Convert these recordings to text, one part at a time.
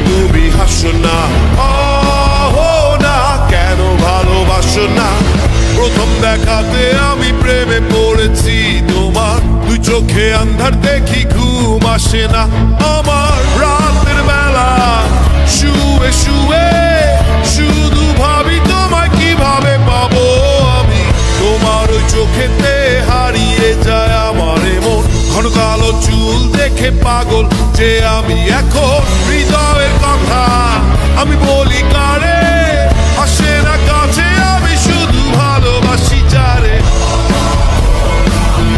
তুমি হাসো না, না কেন ভালোবাসো না? প্রথম দেখাতে আমি প্রেমে পড়েছি তোমার, দুই চোখে আন্ধার দেখি ঘুম আসে না আমার। রাতের বেলা শুয়ে শুয়ে শুধু ভাবি তোমায় কিভাবে পাবো আমি। তোমার ওই চোখেতে হারিয়ে যায় আমার মন, ঘন কালো চুল দেখে পাগল যে আমি এখন। হৃদয়ের কথা আমি বলি কারে, আসে না কাছে, আমি শুধু ভালোবাসি যারে।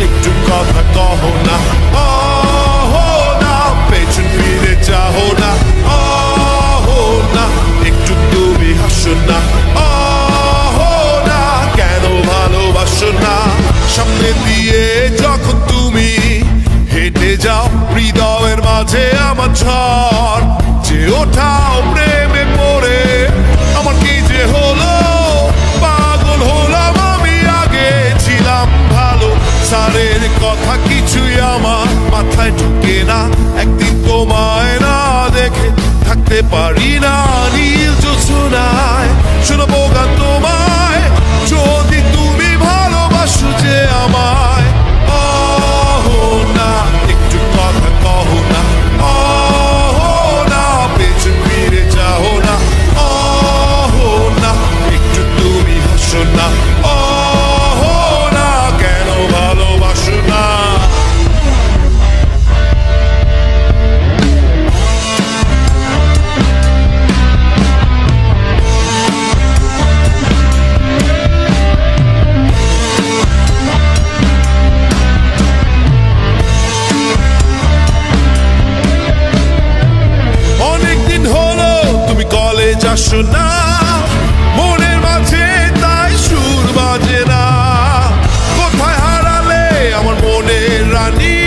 একটু কথা কহো না, না পেছন ফিরে চাহো না, না একটু তুমি হাসো না, না কেন ভালোবাসো না? সামনে দিয়ে যখন তুমি হেঁটে যাও, হৃদয়ের মাঝে আমার ঝড় যে ওঠাও। প্রেমে পড়ে আমার কি যে হলো, পাগল হলাম আমি। আগে ছিলাম ভালো, সারের কথা কিছুই আমার মাথায় ঢুকে না। একদিন তোমায় না দেখে থাকতে পারি না। নীল জোছনায় শোনাবো গান তোমায়, যদি তুমি ভালোবাসো যে আমায়। না একটু কথা কহো না, না পেছন ফিরে যাও না, না একটু তুমি হাসো না, না কেন ভালোবাসো না? অনেকদিন হলো তুমি কলেজ আসো না, মনের মাঝে তাই সুর বাজে না। কোথায় হারালে আমার মনের রানী,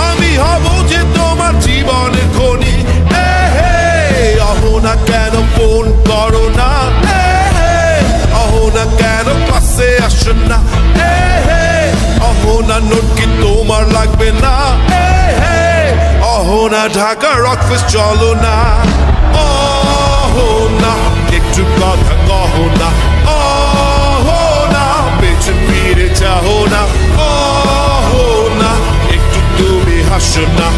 আমি হব যে তোমার জীবনের খনি। অহো না কেন ফোন করো না, অহো না কেন ক্লাসে আসো না, অহো না নোট কি তোমার লাগবে না, অহো না ঢাকা রকফেস্ট চলো না। না একটু কথা কহো না, না পেছন ফিরে চাহো না, না একটু তুমি হাসো না।